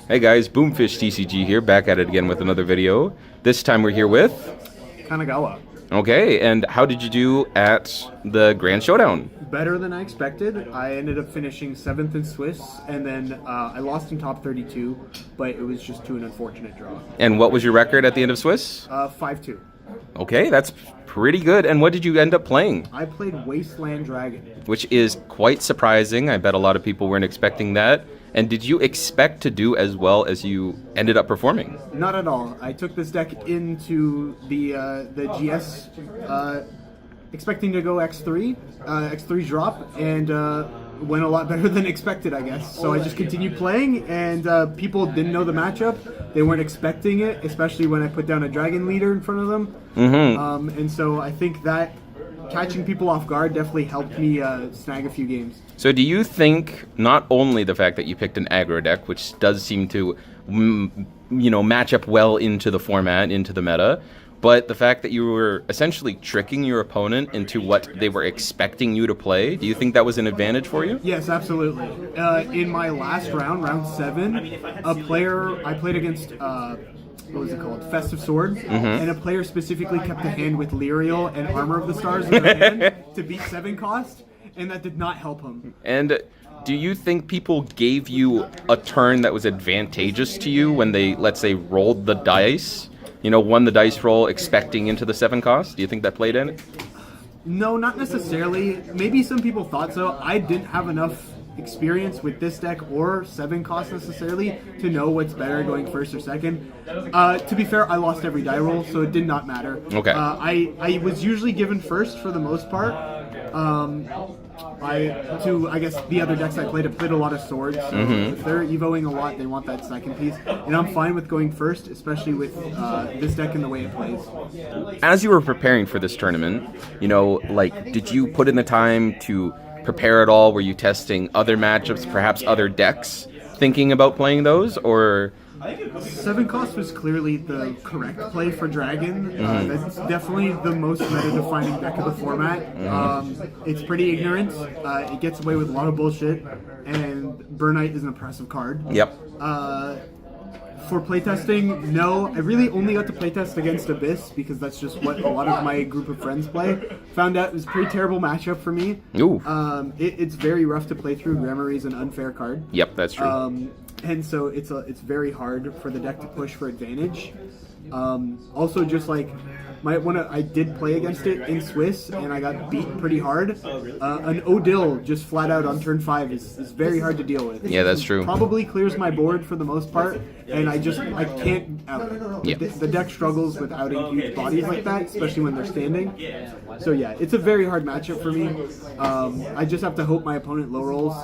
Hey guys, Boomfish TCG here, back at it again with another video. This time we're here with... Kanagawa. Okay, and how did you do at the Grand Showdown? Better than I expected. I ended up finishing 7th in Swiss, and then I lost in top 32, but it was just an unfortunate draw. And what was your record at the end of Swiss? 5-2. Okay, that's pretty good. And what did you end up playing? I played Wasteland Dragon. Which is quite surprising. I bet a lot of people weren't expecting that. And did you expect to do as well as you ended up performing? Not at all. I took this deck into the GS expecting to go X3 drop, and went a lot better than expected, I guess. So I just continued playing, and people didn't know the matchup. They weren't expecting it, especially when I put down a dragon leader in front of them. Mm-hmm. And so I think that catching people off guard definitely helped me snag a few games. So do you think not only the fact that you picked an aggro deck, which does seem to, match up well into the format, into the meta, but the fact that you were essentially tricking your opponent into what they were expecting you to play, do you think that was an advantage for you? Yes, absolutely. In my last round, round 7, a player I played against, what was it called? Festive Sword, and a player specifically kept a hand with Lyriel and Armor of the Stars in their hand to beat 7 cost, and that did not help him. And do you think people gave you a turn that was advantageous to you when they, let's say, rolled the dice? Won the dice roll expecting into the 7 cost? Do you think that played in it? No, not necessarily. Maybe some people thought so. I didn't have enough experience with this deck or 7 cost necessarily to know what's better going first or second. To be fair, I lost every die roll, so it did not matter. Okay. I was usually given first for the most part. I guess the other decks I played a lot of swords. So if they're evoing a lot, they want that second piece. And I'm fine with going first, especially with this deck and the way it plays. As you were preparing for this tournament, did you put in the time to prepare at all? Were you testing other matchups, perhaps other decks, thinking about playing those, or... 7 cost was clearly the correct play for Dragon. That's definitely the most meta-defining deck of the format. It's pretty ignorant. It gets away with a lot of bullshit, and Burnite is an oppressive card. Yep. For playtesting, no. I really only got to playtest against Abyss because that's just what a lot of my group of friends play. Found out it was a pretty terrible matchup for me. Ooh. It's very rough to play through. Gramarye is an unfair card. Yep, that's true. And so it's very hard for the deck to push for advantage. Also, just like I did play against it in Swiss, and I got beat pretty hard. An Odil just flat out on turn 5 is very hard to deal with. Yeah, that's true. Probably clears my board for the most part, and I can't out it. Yeah. The deck struggles with outing huge bodies like that, especially when they're standing. So yeah, it's a very hard matchup for me. I just have to hope my opponent low rolls,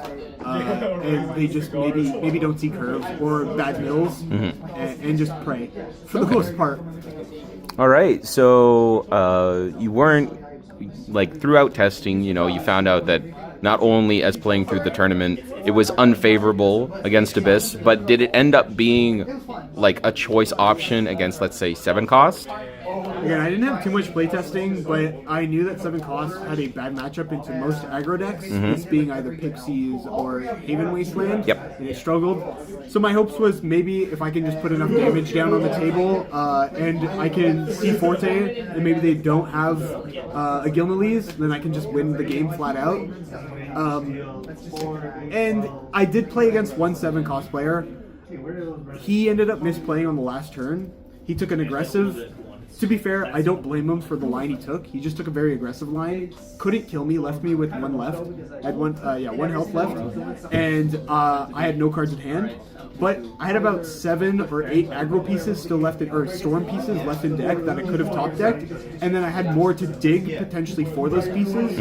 and they just maybe don't see curves or bad mills, and just pray for the most part. All right, so you weren't, throughout testing, you found out that not only as playing through the tournament, it was unfavorable against Abyss, but did it end up being, a choice option against, let's say, 7 cost? Again, I didn't have too much playtesting, but I knew that 7 cost had a bad matchup into most aggro decks, this being either Pixies or Haven Wasteland, Yep. and it struggled. So my hopes was maybe if I can just put enough damage down on the table, and I can see Forte, and maybe they don't have a Gilneas, then I can just win the game flat out. And I did play against one 7 cost player. He ended up misplaying on the last turn. He took an aggressive. To be fair, I don't blame him for the line he took. He just took a very aggressive line. Couldn't kill me, left me with 1 left. Had one health left, and I had no cards in hand. But I had about 7 or 8 aggro pieces still left or storm pieces left in deck that I could have top decked, and then I had more to dig potentially for those pieces.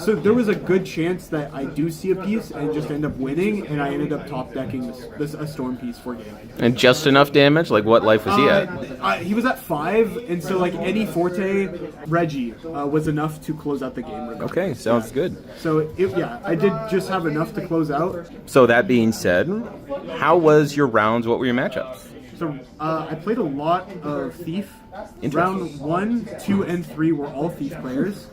So there was a good chance that I do see a piece and just end up winning, and I ended up top decking a storm piece for game. And just enough damage? What life was he at? He was at 5, and so any Forte Reggie was enough to close out the game. Okay, sounds good. So I did just have enough to close out. So that being said, how was your rounds? What were your matchups? So I played a lot of Thief. Round 1, 2, and 3 were all Thief players.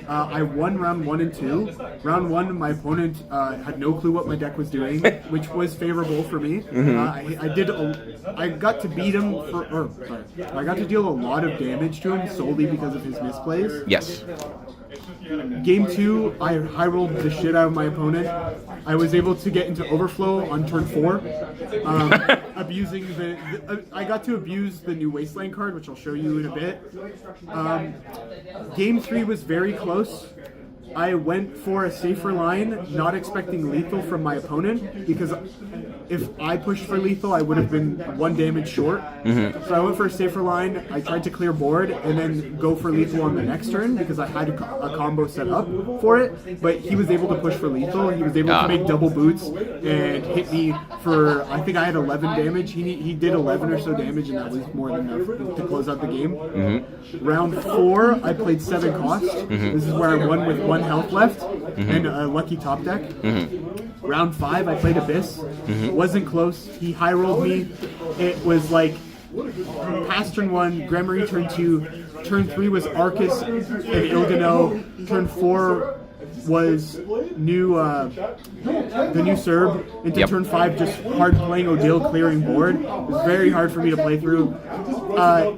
I won round 1 and 2. Round 1, my opponent had no clue what my deck was doing, which was favorable for me. I got to beat him I got to deal a lot of damage to him solely because of his misplays. Yes. Game 2, I high rolled the shit out of my opponent. I was able to get into overflow on turn 4, abusing I got to abuse the new Wasteland card, which I'll show you in a bit. Game 3 was very close. I went for a safer line, not expecting lethal from my opponent, because if I pushed for lethal, I would have been 1 damage short. So I went for a safer line, I tried to clear board, and then go for lethal on the next turn, because I had a combo set up for it, but he was able to push for lethal. He was able to make double boots and hit me for, I think I had 11 damage. He did 11 or so damage, and that was more than enough to close out the game. Round 4, I played 7 cost. This is where I won with 1 health left and a lucky top deck. Round 5, I played Abyss. Wasn't close. He high rolled me. It was like past turn 1, Gremory turn 2, turn 3 was Arcus and Ilgano, turn 4 was the new Serb, into turn 5 just hard playing Odile, clearing board. It was very hard for me to play through.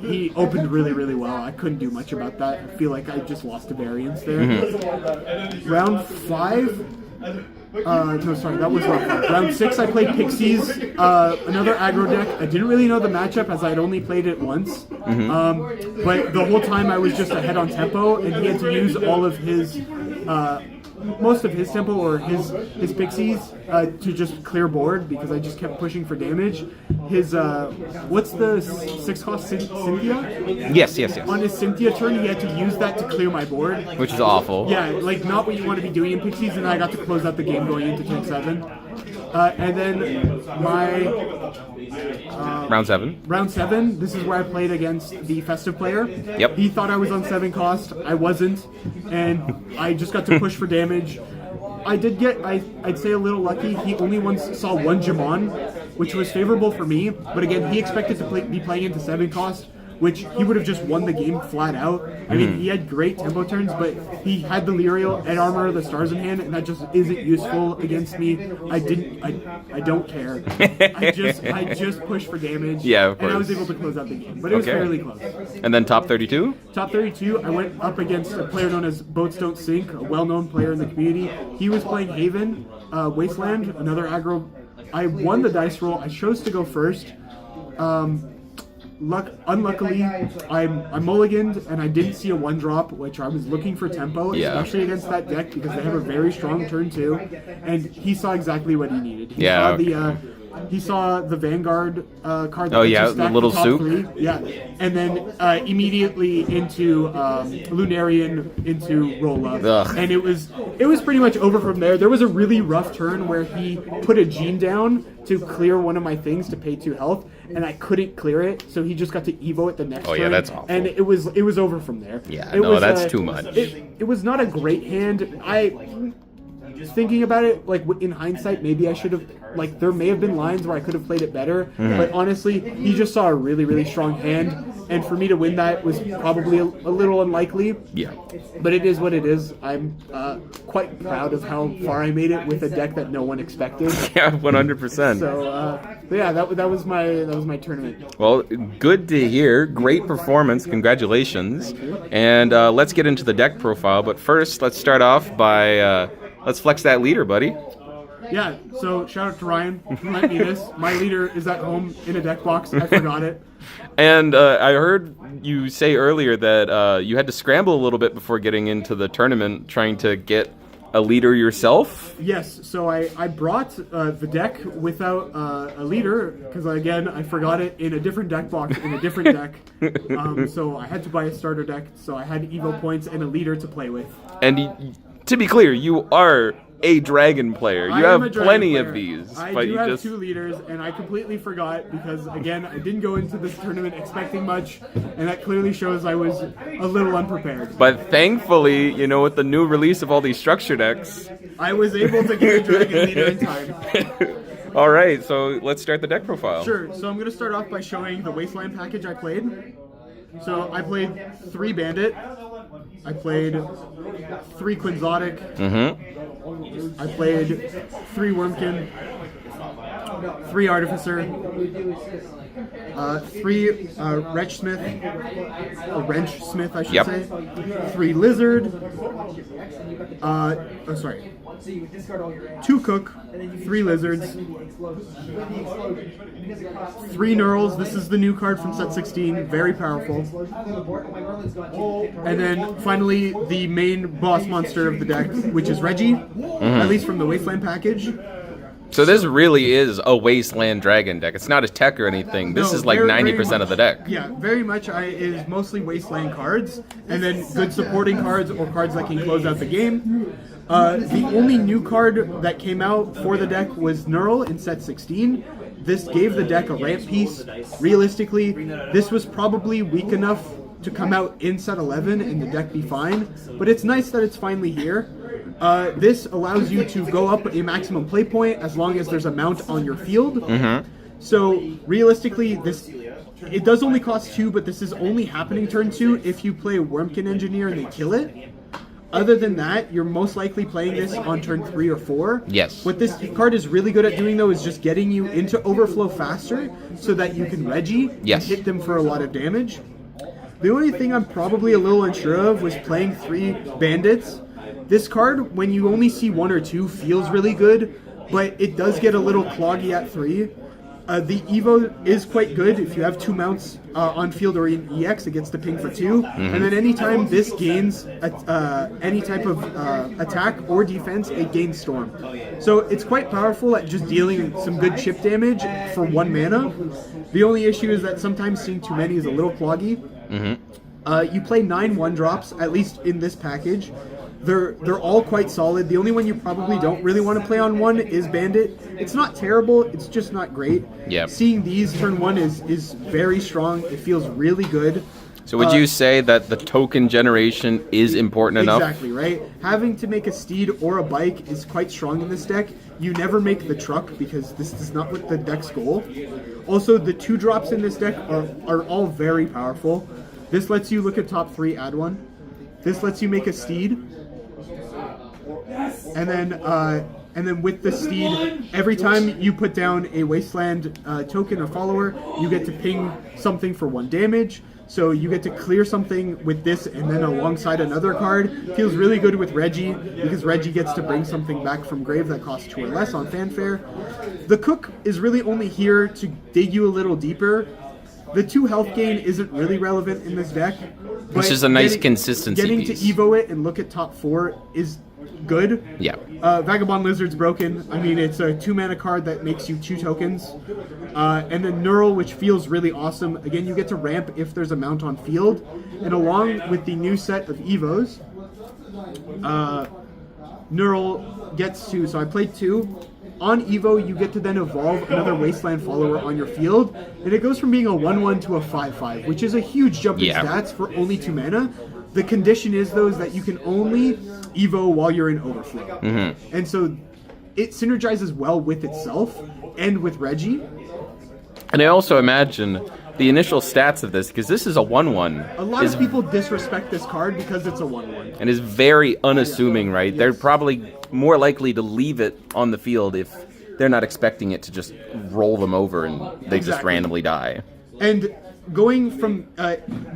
He opened really, really well. I couldn't do much about that. I feel like I just lost a variance there. Round 5, no, sorry, that was round 5. Round 6, I played Pixies, another aggro deck. I didn't really know the matchup as I'd only played it once. But the whole time I was just ahead on tempo, and he had to use all of his, most of his tempo or his Pixies to just clear board, because I just kept pushing for damage. His, what's the 6 cost Cynthia? Yes. On his Cynthia turn, he had to use that to clear my board. Which is awful. Yeah, like not what you want to be doing in Pixies, and I got to close out the game going into turn 7. And then my round 7. Round 7. This is where I played against the Festive player. Yep. He thought I was on 7 cost. I wasn't, and I just got to push for damage. I did get, I'd say, a little lucky. He only once saw 1 Jamon, which was favorable for me. But again, he expected to be playing into 7 cost, which he would have just won the game flat out. I mean, he had great tempo turns, but he had the Lyrial, Ed Armor, the Stars in hand, and that just isn't useful against me. I don't care. I just pushed for damage. Yeah, of course. And I was able to close out the game, but it was fairly close. And then top 32? Top 32, I went up against a player known as Boats Don't Sink, a well-known player in the community. He was playing Haven, Wasteland, another aggro. I won the dice roll. I chose to go first. Unluckily, I mulliganed and I didn't see a 1-drop, which I was looking for tempo, especially against that deck, because they have a very strong turn 2, and he saw exactly what he needed. He saw the Vanguard card. That the little soup. 3. Yeah, and then immediately into Lunarian, into Rolla, and it was pretty much over from there. There was a really rough turn where he put a Gene down to clear one of my things to pay 2 health, and I couldn't clear it, so he just got to Evo it the next turn. Oh yeah, that's awful. And it was over from there. Yeah, that's too much. It was not a great hand. Thinking about it, like in hindsight, maybe I should have, like, there may have been lines where I could have played it better, but honestly, he just saw a really, really strong hand, and for me to win that was probably a little unlikely. Yeah. But it is what it is. I'm quite proud of how far I made it with a deck that no one expected. Yeah, 100%. So, yeah, that was my tournament. Well, good to hear. Great performance. Congratulations. And let's get into the deck profile, but first, let's start off by... let's flex that leader, buddy. Yeah, so shout out to Ryan who lent me this. My leader is at home in a deck box. I forgot it. And I heard you say earlier that you had to scramble a little bit before getting into the tournament, trying to get a leader yourself? Yes, so I brought the deck without a leader, because again, I forgot it in a different deck box, in a different deck. So I had to buy a starter deck, so I had Evo points and a leader to play with. And to be clear, you are a dragon player. You have plenty of these. I do have 2 leaders, and I completely forgot because, again, I didn't go into this tournament expecting much, and that clearly shows I was a little unprepared. But thankfully, with the new release of all these structure decks, I was able to get a dragon leader in time. All right, so let's start the deck profile. Sure, so I'm going to start off by showing the Wasteland package I played. So I played 3 Bandit, I played 3 Quixotic. I played 3 Wormkin, 3 Artificer, 3 Wrench Smith, I should say, 3 Lizard, 2 Cook, 3 Lizards, 3 Knurls. This is the new card from set 16, very powerful. And then finally the main boss monster of the deck, which is Reggie, at least from the Wasteland package. So this really is a Wasteland Dragon deck. It's not a tech or anything. This is like 90% of the deck. Yeah, very much is mostly Wasteland cards, and then good supporting cards or cards that can close out the game. The only new card that came out for the deck was Knurl in set 16. This gave the deck a ramp piece. Realistically, this was probably weak enough to come out in set 11 and the deck be fine, but it's nice that it's finally here. This allows you to go up a maximum play point as long as there's a mount on your field. So realistically, it does only cost 2, but this is only happening turn 2 if you play a Wormkin Engineer and they kill it. Other than that, you're most likely playing this on turn 3 or 4. Yes. What this card is really good at doing, though, is just getting you into Overflow faster so that you can Reggie and hit them for a lot of damage. The only thing I'm probably a little unsure of was playing 3 Bandits. This card, when you only see 1 or 2, feels really good, but it does get a little cloggy at 3. The Evo is quite good. If you have 2 mounts on field or in EX, it gets to ping for 2. And then anytime this gains any type of attack or defense, it gains Storm. So it's quite powerful at just dealing some good chip damage for 1 mana. The only issue is that sometimes seeing too many is a little cloggy. You play 9 1-drops, at least in this package. They're all quite solid. The only one you probably don't really want to play on 1 is Bandit. It's not terrible, it's just not great. Seeing these turn 1 is very strong. It feels really good. So would you say that the token generation is important enough? Exactly, right? Having to make a steed or a bike is quite strong in this deck. You never make the truck because this is not what the deck's goal. Also, the 2-drops in this deck are all very powerful. This lets you look at top 3, add 1. This lets you make a steed. And then with the steed, every time you put down a Wasteland token or follower, you get to ping something for 1 damage. So you get to clear something with this and then alongside another card. Feels really good with Reggie, because Reggie gets to bring something back from grave that costs 2 or less on Fanfare. The Cook is really only here to dig you a little deeper. The 2 health gain isn't really relevant in this deck. It's just a nice consistency Getting piece. to Evo it and look at top 4 is good. Yeah. Vagabond Lizard's broken. I mean, it's a 2-mana card that makes you 2 tokens. And then Knurl, which feels really awesome. Again, you get to ramp if there's a mount on field. And along with the new set of Evos, Knurl gets to, so I played 2. On Evo, you get to then evolve another Wasteland follower on your field, and it goes from being a 1/1 to a 5/5, which is a huge jump in stats for only 2 mana. The condition is, though, is that you can only Evo while you're in Overflow. And so it synergizes well with itself and with Reggie. And I also imagine the initial stats of this, because this is a 1/1. A lot of people disrespect this card because it's a 1/1. And is very unassuming, right? They're probably more likely to leave it on the field if they're not expecting it to just roll them over and they just randomly die. And going from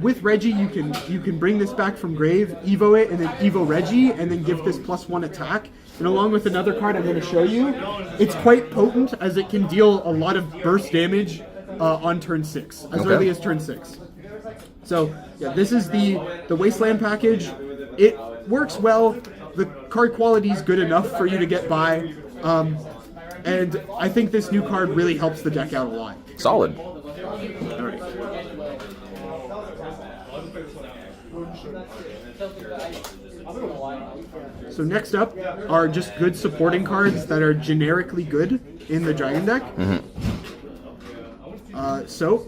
with Reggie, you can bring this back from grave, Evo it, and then Evo Reggie, and then give this +1 attack. And along with another card I'm going to show you, it's quite potent as it can deal a lot of burst damage on turn 6, as early as turn 6. So yeah, this is the Wasteland package. It works well. The card quality is good enough for you to get by. And I think this new card really helps the deck out a lot. Solid. All right. So next up are just good supporting cards that are generically good in the Dragon deck. So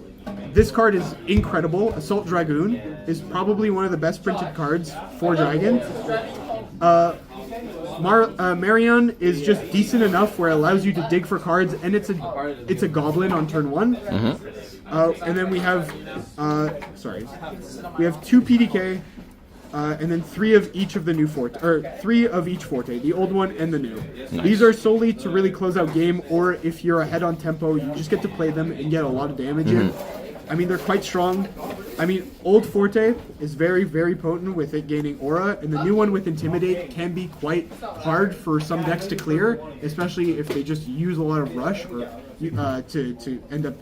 this card is incredible. Assault Dragoon is probably one of the best printed cards for Dragon. Marion is just decent enough where it allows you to dig for cards, and it's a goblin on turn 1. And then we have we have 2 PDK, and then 3 of each of the new forte, or 3 of each forte, the old one and the new. These are solely to really close out game, or if you're ahead on tempo, you just get to play them and get a lot of damage in. I mean, they're quite strong. I mean, old forte is very, very potent with it gaining aura, and the new one with intimidate can be quite hard for some decks to clear, especially if they just use a lot of rush or to end up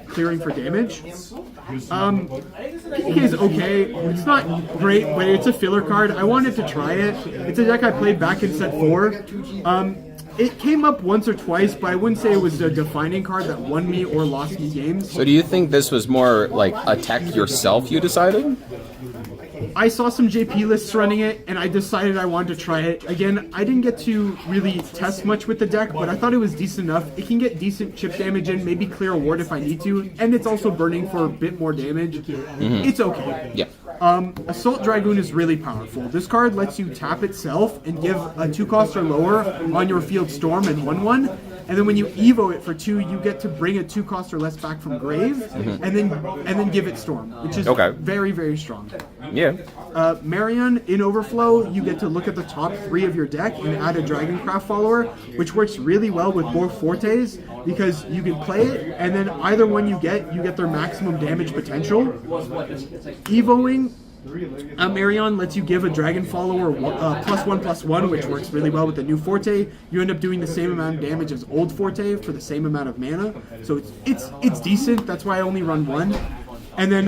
clearing for damage. PK is okay. It's not great, but it's a filler card. I wanted to try it. It's a deck I played back in set 4. It came up once or twice, but I wouldn't say it was a defining card that won me or lost me games. So do you think this was more like a tech yourself you decided? I saw some JP lists running it, and I decided I wanted to try it. Again, I didn't get to really test much with the deck, but I thought it was decent enough. It can get decent chip damage in, maybe clear a ward if I need to, and it's also burning for a bit more damage. It's okay. Yeah. Assault Dragoon is really powerful. This card lets you tap itself and give a 2-cost or lower on your field Storm and 1/1. And then when you Evo it for 2, you get to bring a 2-cost or less back from grave, and then give it Storm, which is very, very strong. Yeah. Marion, in Overflow, you get to look at the top 3 of your deck and add a Dragoncraft follower, which works really well with both Fortes, because you can play it, and then either one you get their maximum damage potential. Evoing Marion lets you give a Dragon Follower +1/+1, which works really well with the new Forte. You end up doing the same amount of damage as old Forte for the same amount of mana, so it's decent. That's why I only run 1. And then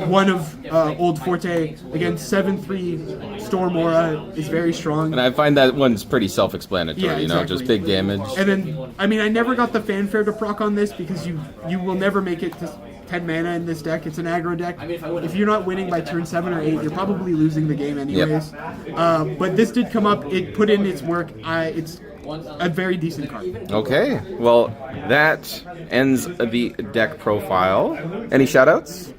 one of old Forte, again, 7/3 Storm Aura is very strong. And I find that one's pretty self-explanatory, Yeah, you know, just big damage. And then, I mean, I never got the fanfare to proc on this because you will never make it to 10 mana in this deck. It's an aggro deck. If you're not winning by turn 7 or 8, you're probably losing the game anyways. But this did come up. It put in its work. It's a very decent card. Okay, well, that ends the deck profile. Any shoutouts?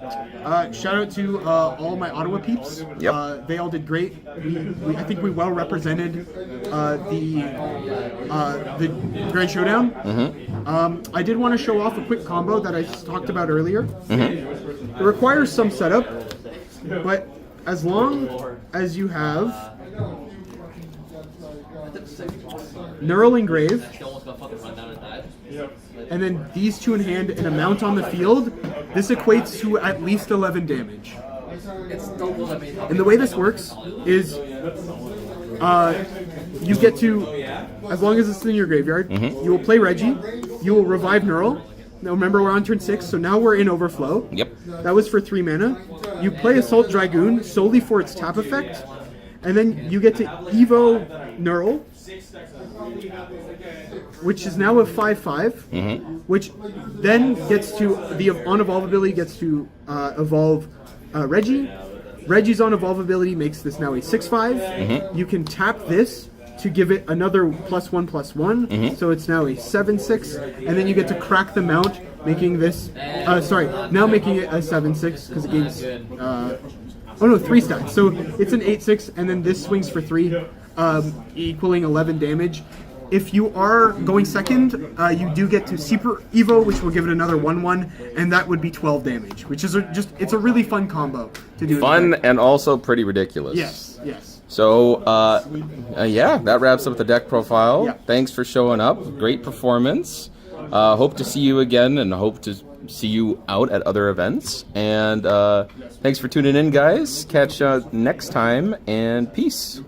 Shout out to all my Ottawa peeps. Yep. They all did great. I think we well represented the Grand Showdown. I did want to show off a quick combo that I talked about earlier. It requires some setup, but as long as you have Neural Engrave, and then these 2 in hand and a mount on the field, this equates to at least 11 damage. And the way this works is you get to, as long as it's in your graveyard, you will play Reggie, you will revive Neural. Now remember, we're on turn 6, so now we're in Overflow. Yep. That was for 3 mana. You play Assault Dragoon solely for its tap effect, and then you get to Evo Neural, which is now a 5/5, which then gets to, the on-evolve ability gets to evolve Reggie. Reggie's on-evolve ability makes this now a 6/5. You can tap this to give it another +1/+1, so it's now a 7/6, and then you get to crack the mount, making this, now making it a 7/6, because it gains, 3 stacks. So it's an 8/6, and then this swings for 3, equaling 11 damage. If you are going second, you do get to Super Evo, which will give it another 1/1, and that would be 12 damage, which is it's a really fun combo to do. Fun and also pretty ridiculous. Yes, yes. So, yeah, that wraps up the deck profile. Yeah. Thanks for showing up. Great performance. Hope to see you again, and hope to see you out at other events. And thanks for tuning in, guys. Catch next time, and peace.